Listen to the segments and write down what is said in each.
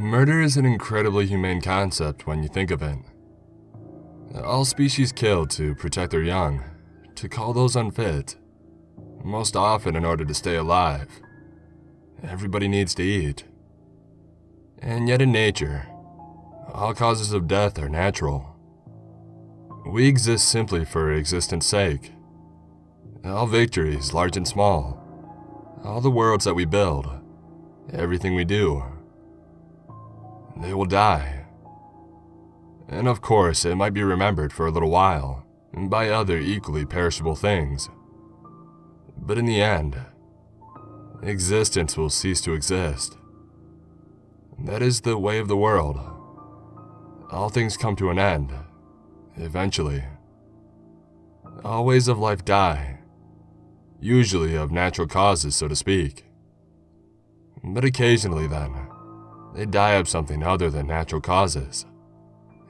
Murder is an incredibly humane concept when you think of it. All species kill to protect their young, to call those unfit, most often in order to stay alive. Everybody needs to eat. And yet in nature, all causes of death are natural. We exist simply for existence' sake. All victories, large and small, all the worlds that we build, everything we do, they will die. And of course, it might be remembered for a little while, by other equally perishable things. But in the end, existence will cease to exist. That is the way of the world. All things come to an end, eventually. All ways of life die, usually of natural causes, so to speak. But occasionally then, they die of something other than natural causes.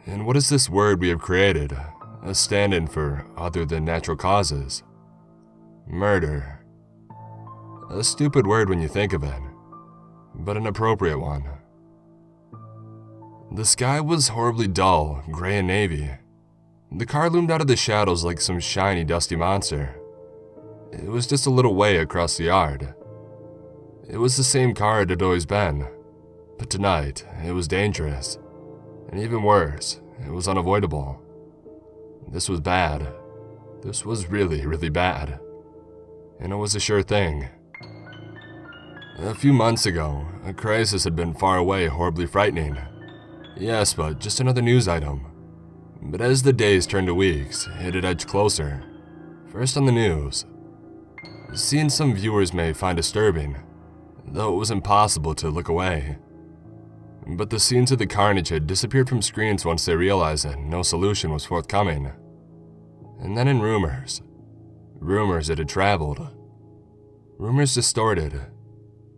And what is this word we have created, a stand-in for other than natural causes? Murder. A stupid word when you think of it, but an appropriate one. The sky was horribly dull, gray and navy. The car loomed out of the shadows like some shiny, dusty monster. It was just a little way across the yard. It was the same car it had always been, but tonight it was dangerous. And even worse, it was unavoidable. This was bad. This was really, really bad. And it was a sure thing. A few months ago, a crisis had been far away, horribly frightening. Yes, but just another news item. But as the days turned to weeks, it had edged closer. First on the news. A scene some viewers may find disturbing, though it was impossible to look away. But the scenes of the carnage had disappeared from screens once they realized that no solution was forthcoming. And then in rumors. Rumors it had traveled. Rumors distorted.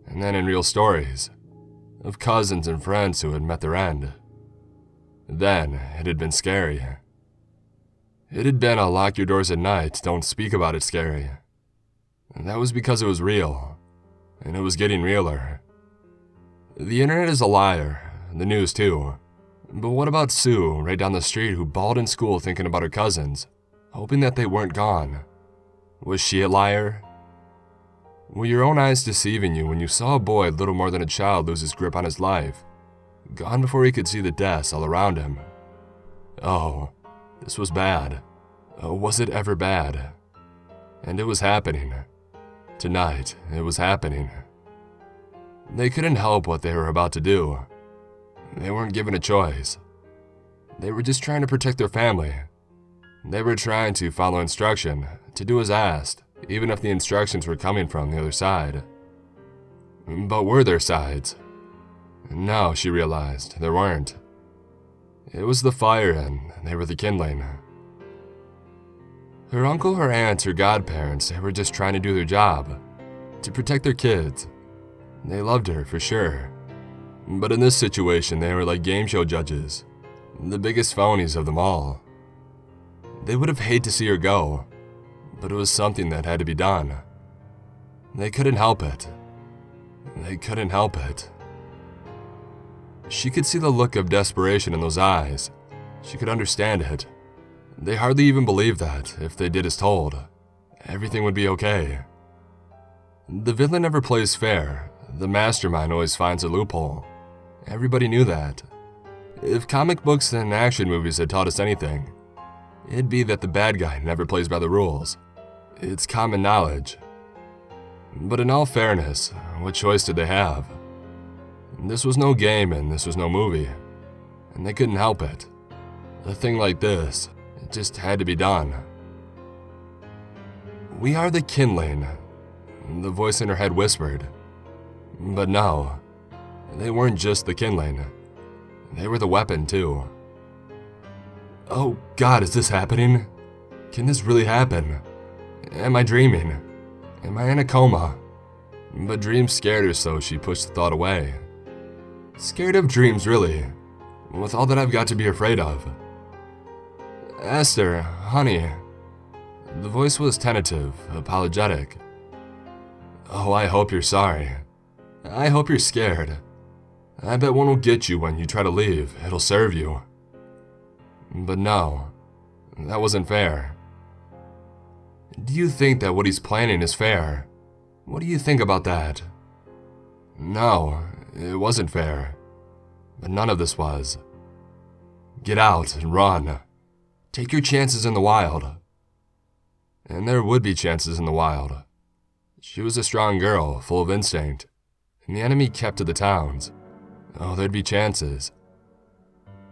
And then in real stories. Of cousins and friends who had met their end. Then it had been scary. It had been a lock your doors at night, don't speak about it scary. And that was because it was real. And it was getting realer. The internet is a liar, the news too. But what about Sue, right down the street, who bawled in school thinking about her cousins, hoping that they weren't gone? Was she a liar? Were your own eyes deceiving you when you saw a boy little more than a child lose his grip on his life, gone before he could see the deaths all around him? Oh, this was bad. Oh, was it ever bad? And it was happening. Tonight, it was happening. They couldn't help what they were about to do. They weren't given a choice. They were just trying to protect their family. They were trying to follow instruction, to do as asked, even if the instructions were coming from the other side. But were there sides? No, she realized, there weren't. It was the fire and they were the kindling. Her uncle, her aunts, her godparents, they were just trying to do their job, to protect their kids. They loved her, for sure. But in this situation, they were like game show judges, the biggest phonies of them all. They would have hated to see her go, but it was something that had to be done. They couldn't help it. They couldn't help it. She could see the look of desperation in those eyes. She could understand it. They hardly even believed that, if they did as told, everything would be okay. The villain never plays fair. The mastermind always finds a loophole. Everybody knew that. If comic books and action movies had taught us anything, it'd be that the bad guy never plays by the rules. It's common knowledge. But in all fairness, what choice did they have? This was no game and this was no movie. And they couldn't help it. A thing like this, it just had to be done. "We are the kindling," the voice in her head whispered. But no, they weren't just the kindling. They were the weapon too. Oh God, is this happening? Can this really happen? Am I dreaming? Am I in a coma? But dreams scared her, so she pushed the thought away. Scared of dreams, really? With all that I've got to be afraid of. Esther, honey. The voice was tentative, apologetic. Oh, I hope you're sorry. I hope you're scared. I bet one will get you when you try to leave. It'll serve you. But no, that wasn't fair. Do you think that what he's planning is fair? What do you think about that? No, it wasn't fair. But none of this was. Get out and run. Take your chances in the wild. And there would be chances in the wild. She was a strong girl, full of instinct, and the enemy kept to the towns. Oh, there'd be chances.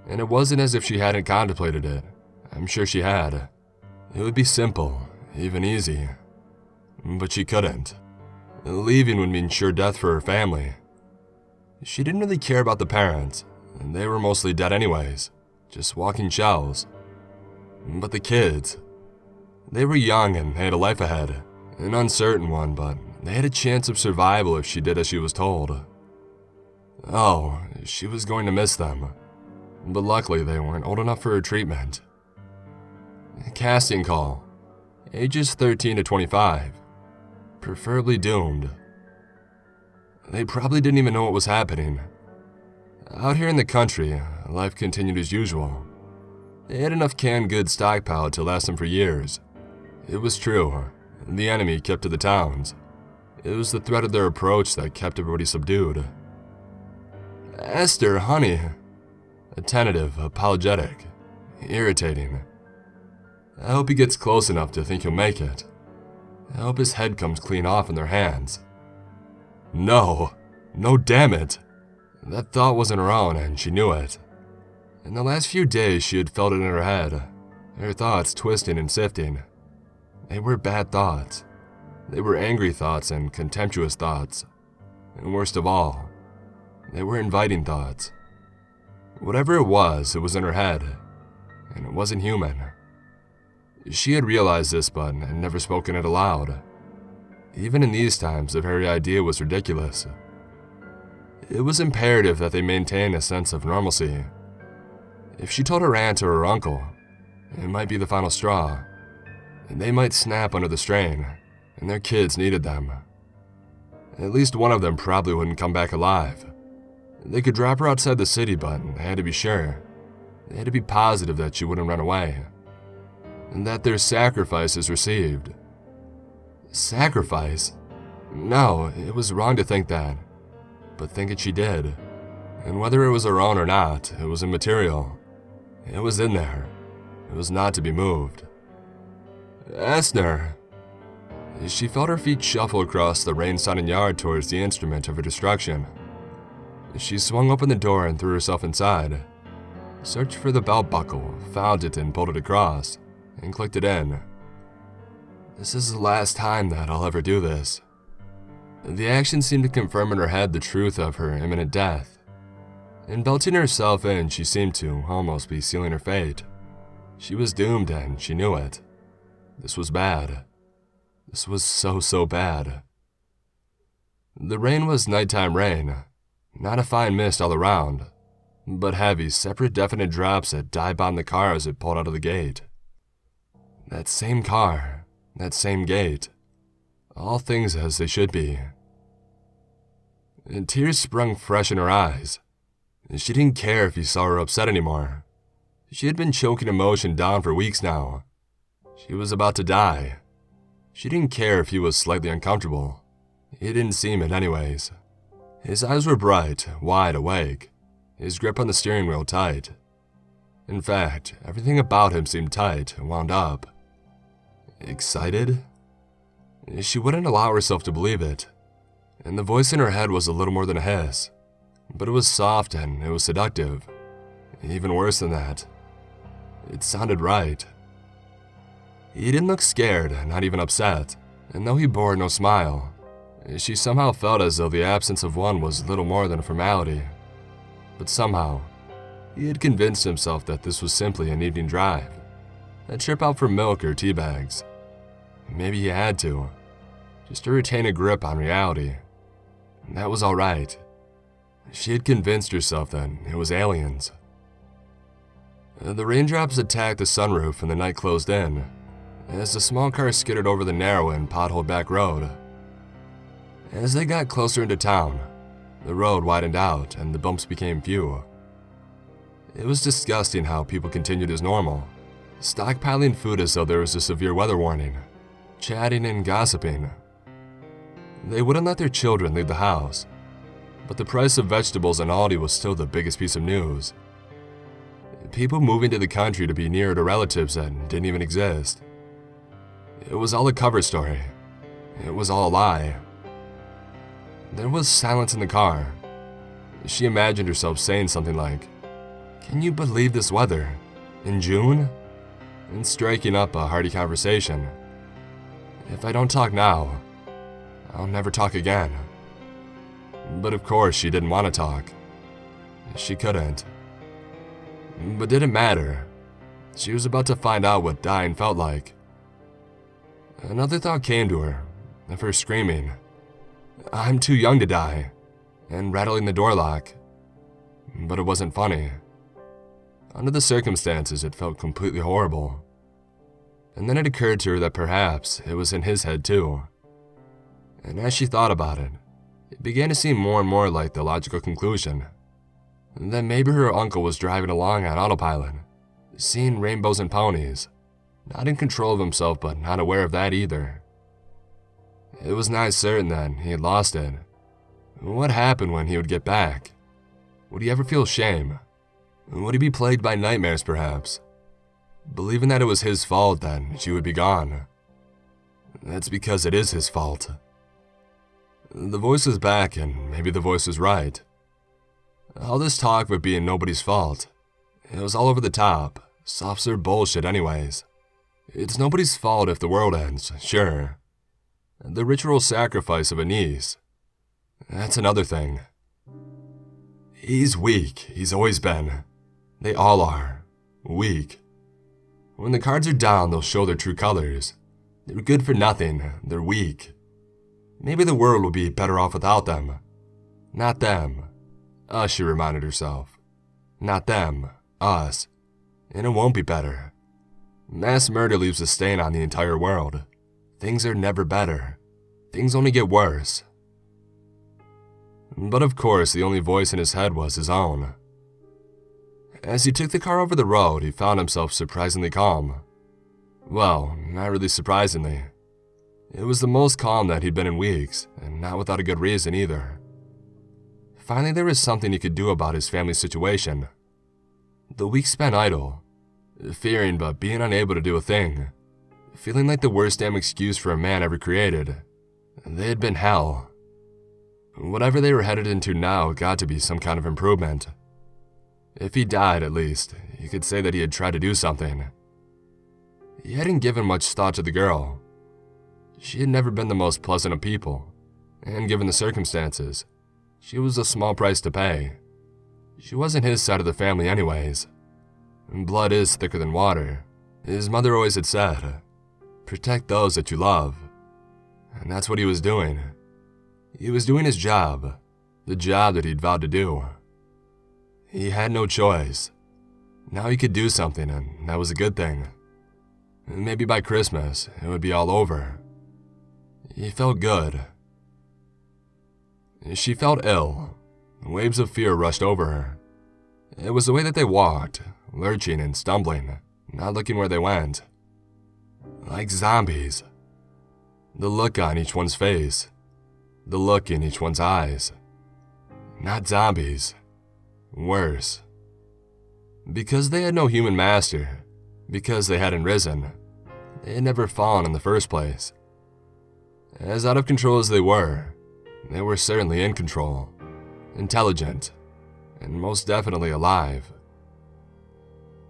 And it wasn't as if she hadn't contemplated it. I'm sure she had. It would be simple, even easy. But she couldn't. Leaving would mean sure death for her family. She didn't really care about the parents. They were mostly dead anyways, just walking shells. But the kids, they were young and had a life ahead. An uncertain one, but they had a chance of survival if she did as she was told. Oh, she was going to miss them. But luckily they weren't old enough for her treatment. Casting call. Ages 13 to 25. Preferably doomed. They probably didn't even know what was happening. Out here in the country, life continued as usual. They had enough canned goods stockpiled to last them for years. It was true. The enemy kept to the towns. It was the threat of their approach that kept everybody subdued. Esther, honey. Attentive, apologetic, irritating. I hope he gets close enough to think he'll make it. I hope his head comes clean off in their hands. No, damn it. That thought wasn't her own, and she knew it. In the last few days, she had felt it in her head, her thoughts twisting and sifting. They were bad thoughts. They were angry thoughts and contemptuous thoughts. And worst of all, they were inviting thoughts. Whatever it was in her head, and it wasn't human. She had realized this, but had never spoken it aloud. Even in these times, the very idea was ridiculous. It was imperative that they maintain a sense of normalcy. If she told her aunt or her uncle, it might be the final straw. They might snap under the strain, and their kids needed them. At least one of them probably wouldn't come back alive. They could drop her outside the city, but they had to be sure. They had to be positive that she wouldn't run away. And that their sacrifice is received. Sacrifice? No, it was wrong to think that. But think it she did. And whether it was her own or not, it was immaterial. It was in there. It was not to be moved. Esther. She felt her feet shuffle across the rain-sodden yard towards the instrument of her destruction. She swung open the door and threw herself inside. Searched for the belt buckle, found it and pulled it across, and clicked it in. This is the last time that I'll ever do this. The action seemed to confirm in her head the truth of her imminent death. In belting herself in, she seemed to almost be sealing her fate. She was doomed and she knew it. This was bad. This was so bad. The rain was nighttime rain, not a fine mist all around, but heavy, separate, definite drops that dive-bombed the car as it pulled out of the gate. That same car, that same gate, all things as they should be. And tears sprung fresh in her eyes. She didn't care if he saw her upset anymore. She had been choking emotion down for weeks now. She was about to die. She didn't care if he was slightly uncomfortable. He didn't seem it anyways. His eyes were bright, wide awake, his grip on the steering wheel tight. In fact, everything about him seemed tight and wound up. Excited? She wouldn't allow herself to believe it, and the voice in her head was a little more than a hiss, but it was soft and it was seductive. Even worse than that, it sounded right. He didn't look scared, not even upset, and though he bore no smile, she somehow felt as though the absence of one was little more than a formality. But somehow, he had convinced himself that this was simply an evening drive, a trip out for milk or tea bags. Maybe he had to, just to retain a grip on reality. And that was all right. She had convinced herself that it was aliens. The raindrops attacked the sunroof and the night closed in, as the small car skidded over the narrow and potholed back road. As they got closer into town, The road widened out and the bumps became few. It was disgusting how people continued as normal, stockpiling food as though there was a severe weather warning, chatting and gossiping. They wouldn't let their children leave the house, but the price of vegetables in Aldi was still the biggest piece of news. People moving to the country to be nearer to relatives that didn't even exist. It was all a cover story. It was all a lie. There was silence in the car. She imagined herself saying something like, "Can you believe this weather? In June?" And striking up a hearty conversation. "If I don't talk now, I'll never talk again." But of course she didn't want to talk. She couldn't. But did it matter? She was about to find out what dying felt like. Another thought came to her, of her screaming, "I'm too young to die," and rattling the door lock. But it wasn't funny. Under the circumstances, it felt completely horrible. And then it occurred to her that perhaps it was in his head too. And as she thought about it, it began to seem more and more like the logical conclusion. That maybe her uncle was driving along on autopilot, seeing rainbows and ponies, not in control of himself but not aware of that either. It was nigh certain that he had lost it. What happened when he would get back? Would he ever feel shame? Would he be plagued by nightmares perhaps? Believing that it was his fault that she would be gone. That's because it is his fault. The voice was back and maybe the voice was right. All this talk of it being nobody's fault, it was all over the top, soft-serve bullshit anyways. It's nobody's fault if the world ends, sure. The ritual sacrifice of a niece, that's another thing. He's weak, he's always been. They all are. Weak. When the cards are down, they'll show their true colors. They're good for nothing, they're weak. Maybe the world will be better off without them. Not them. Us, she reminded herself. Not them. Us. And it won't be better. Mass murder leaves a stain on the entire world. Things are never better. Things only get worse. But of course, the only voice in his head was his own. As he took the car over the road, he found himself surprisingly calm. Well, not really surprisingly. It was the most calm that he'd been in weeks, and not without a good reason either. Finally, there was something he could do about his family situation. The week spent idle, fearing but being unable to do a thing, feeling like the worst damn excuse for a man ever created. They had been hell. Whatever they were headed into now got to be some kind of improvement. If he died, at least, he could say that he had tried to do something. He hadn't given much thought to the girl. She had never been the most pleasant of people, and given the circumstances, she was a small price to pay. She wasn't his side of the family anyways. Blood is thicker than water. His mother always had said, "Protect those that you love." And that's what he was doing. He was doing his job, the job that he'd vowed to do. He had no choice. Now he could do something, and that was a good thing. Maybe by Christmas, it would be all over. He felt good. She felt ill. Waves of fear rushed over her. It was the way that they walked, lurching and stumbling, not looking where they went. Like zombies. The look on each one's face. The look in each one's eyes. Not zombies. Worse. Because they had no human master, because they hadn't risen, they had never fallen in the first place. As out of control as they were certainly in control, intelligent, and most definitely alive.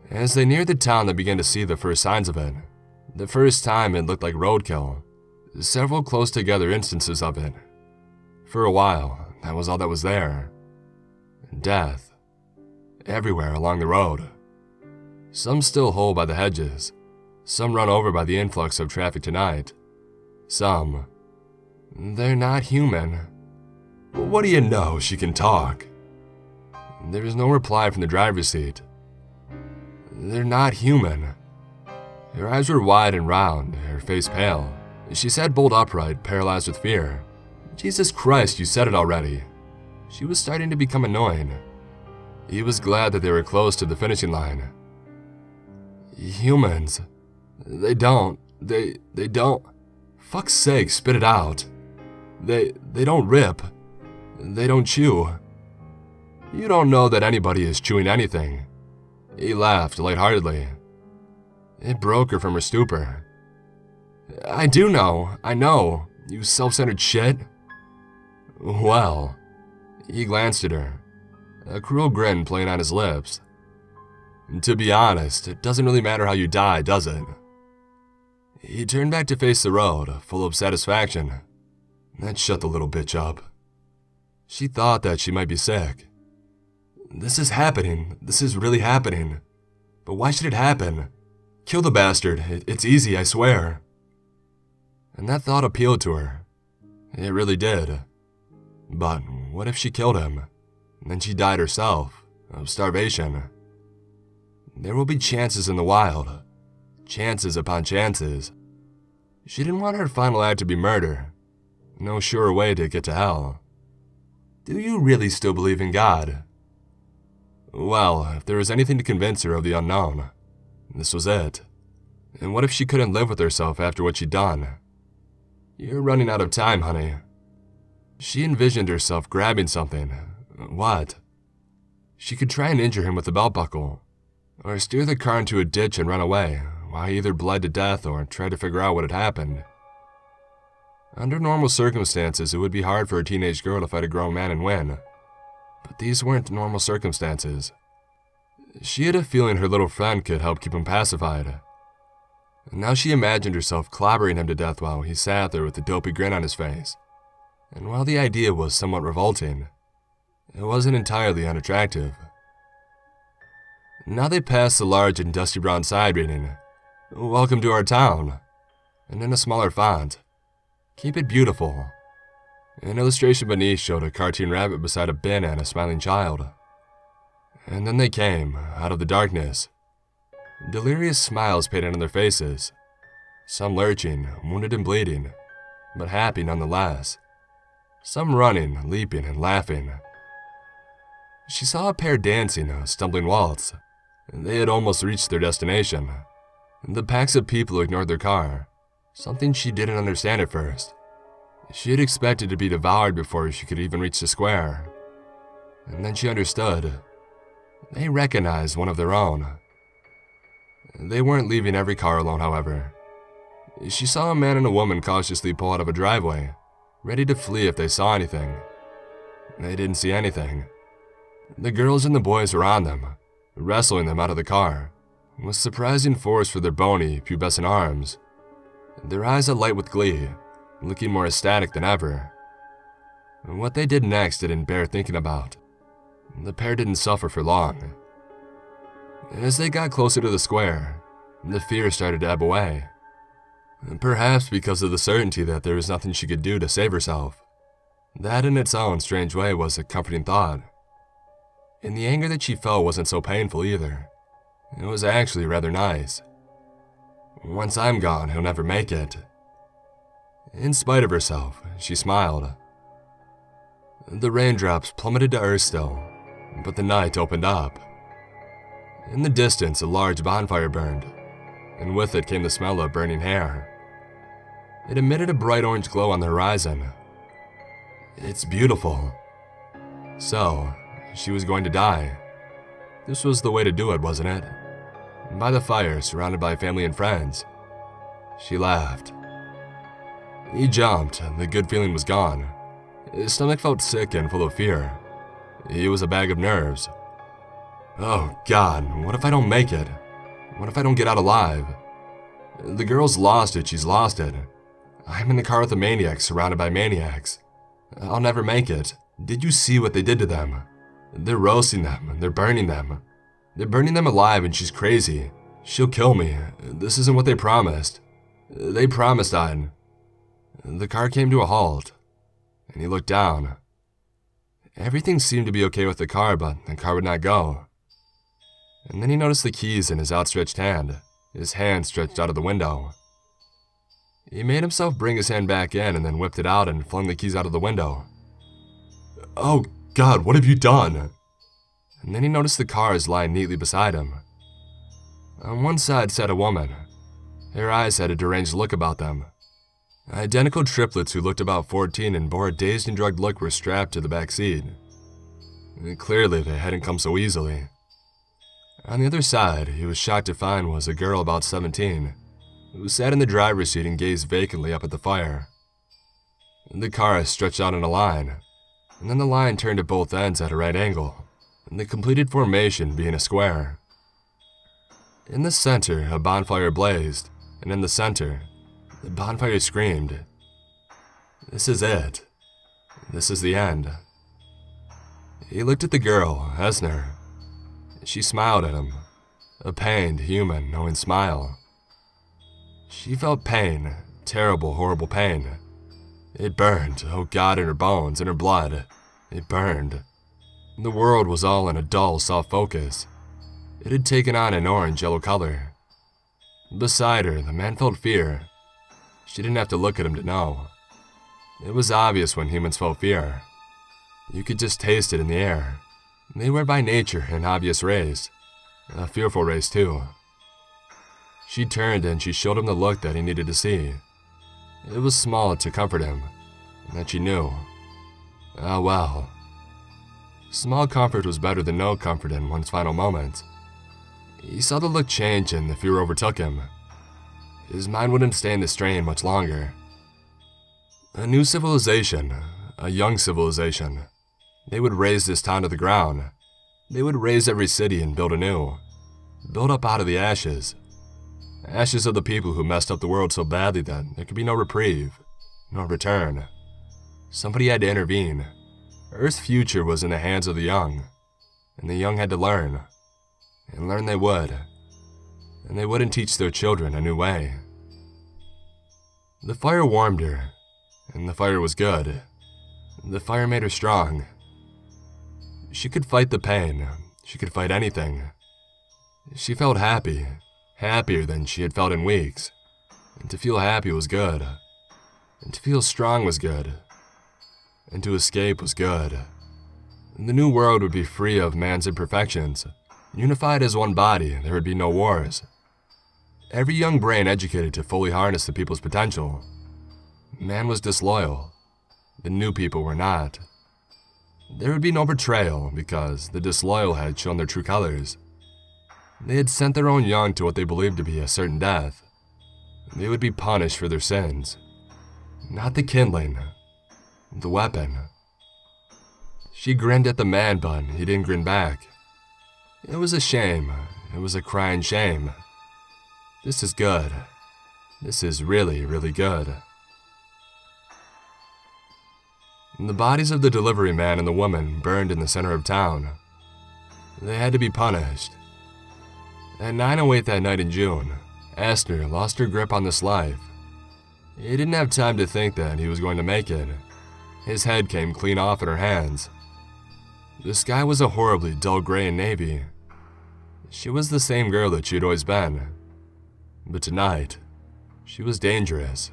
As they neared the town, they began to see the first signs of it. The first time it looked like roadkill, several close together instances of it. For a while, that was all that was there. Death. Everywhere along the road. Some still whole by the hedges, some run over by the influx of traffic tonight. Some, they're not human. What do you know, she can talk. There was no reply from the driver's seat. They're not human. Her eyes were wide and round, her face pale. She sat bolt upright, paralyzed with fear. Jesus Christ, you said it already. She was starting to become annoying. He was glad that they were close to the finishing line. Humans. They don't. Fuck's sake, spit it out. They don't rip. They don't chew. You don't know that anybody is chewing anything. He laughed lightheartedly. It broke her from her stupor. I do know. I know. You self-centered shit. Well. He glanced at her, a cruel grin playing on his lips. To be honest, it doesn't really matter how you die, does it? He turned back to face the road, full of satisfaction. That shut the little bitch up. She thought that she might be sick. This is happening. This is really happening. But why should it happen? Kill the bastard. It's easy, I swear. And that thought appealed to her. It really did. But what if she killed him, and then she died herself, of starvation? There will be chances in the wild. Chances upon chances. She didn't want her final act to be murder. No sure way to get to hell. Do you really still believe in God? Well, if there was anything to convince her of the unknown, this was it. And what if she couldn't live with herself after what she'd done? You're running out of time, honey. She envisioned herself grabbing something. What? She could try and injure him with a belt buckle, or steer the car into a ditch and run away, while he either bled to death or tried to figure out what had happened. Under normal circumstances, it would be hard for a teenage girl to fight a grown man and win. But these weren't normal circumstances. She had a feeling her little friend could help keep him pacified. And now she imagined herself clobbering him to death while he sat there with a dopey grin on his face. And while the idea was somewhat revolting, it wasn't entirely unattractive. Now they passed the large and dusty brown sign reading, "Welcome to our town," and in a smaller font, "Keep it beautiful." An illustration beneath showed a cartoon rabbit beside a bin and a smiling child. And then they came, out of the darkness. Delirious smiles painted on their faces, some lurching, wounded and bleeding, but happy nonetheless. Some running, leaping, and laughing. She saw a pair dancing a stumbling waltz. They had almost reached their destination. The packs of people ignored their car, something she didn't understand at first. She had expected to be devoured before she could even reach the square. And then she understood. They recognized one of their own. They weren't leaving every car alone, however. She saw a man and a woman cautiously pull out of a driveway, ready to flee if they saw anything. They didn't see anything. The girls and the boys were on them, wrestling them out of the car, with surprising force for their bony, pubescent arms. Their eyes alight with glee, looking more ecstatic than ever. What they did next didn't bear thinking about. The pair didn't suffer for long. As they got closer to the square, the fear started to ebb away. Perhaps because of the certainty that there was nothing she could do to save herself. That in its own strange way was a comforting thought. And the anger that she felt wasn't so painful either. It was actually rather nice. Once I'm gone, he'll never make it. In spite of herself, she smiled. The raindrops plummeted to earth still, but the night opened up. In the distance, a large bonfire burned, and with it came the smell of burning hair. It emitted a bright orange glow on the horizon. It's beautiful. So, she was going to die. This was the way to do it, wasn't it? By the fire, surrounded by family and friends. She laughed. He jumped, and the good feeling was gone. His stomach felt sick and full of fear. He was a bag of nerves. Oh God, what if I don't make it? What if I don't get out alive? The girl's lost it, she's lost it. I'm in the car with a maniac surrounded by maniacs. I'll never make it. Did you see what they did to them? They're roasting them, they're burning them. They're burning them alive and she's crazy. She'll kill me. This isn't what they promised. They promised I'd... The car came to a halt, and he looked down. Everything seemed to be okay with the car, but the car would not go. And then he noticed the keys in his outstretched hand, his hand stretched out of the window. He made himself bring his hand back in and then whipped it out and flung the keys out of the window. Oh, God, what have you done? And then he noticed the cars lying neatly beside him. On one side sat a woman. Her eyes had a deranged look about them. Identical triplets who looked about 14 and bore a dazed and drugged look were strapped to the back seat. Clearly, they hadn't come so easily. On the other side, he was shocked to find was a girl about 17, who sat in the driver's seat and gazed vacantly up at the fire. The car stretched out in a line, and then the line turned at both ends at a right angle, and the completed formation being a square. In the center, a bonfire blazed, and in the center, the bonfire screamed, "This is it. This is the end." He looked at the girl, Esner. She smiled at him, a pained, human, knowing smile. She felt pain, terrible, horrible pain. It burned, oh God, in her bones, in her blood. It burned. The world was all in a dull, soft focus. It had taken on an orange-yellow color. Beside her, the man felt fear. She didn't have to look at him to know. It was obvious when humans felt fear. You could just taste it in the air. They were by nature an obvious race. A fearful race, too. She turned and she showed him the look that he needed to see. It was small to comfort him, and that she knew. Ah, well. Small comfort was better than no comfort in one's final moments. He saw the look change and the fear overtook him. His mind wouldn't stand the strain much longer. A new civilization, a young civilization. They would raze this town to the ground. They would raze every city and build anew. Build up out of the ashes. Ashes of the people who messed up the world so badly that there could be no reprieve, no return. Somebody had to intervene. Earth's future was in the hands of the young, and the young had to learn. And learn they would. And they wouldn't teach their children a new way. The fire warmed her, and the fire was good. The fire made her strong. She could fight the pain. She could fight anything. She felt happy, happier than she had felt in weeks. And to feel happy was good. And to feel strong was good. And to escape was good. The new world would be free of man's imperfections. Unified as one body, there would be no wars. Every young brain educated to fully harness the people's potential. Man was disloyal. The new people were not. There would be no betrayal because the disloyal had shown their true colors. They had sent their own young to what they believed to be a certain death. They would be punished for their sins. Not the kindling, the weapon. She grinned at the man, but he didn't grin back. It was a shame. It was a crying shame. This is good. This is really, really good. The bodies of the delivery man and the woman burned in the center of town. They had to be punished. At 9:08 that night in June, Esther lost her grip on this life. He didn't have time to think that he was going to make it. His head came clean off in her hands. The sky was a horribly dull gray and navy. She was the same girl that she had always been. But tonight, she was dangerous.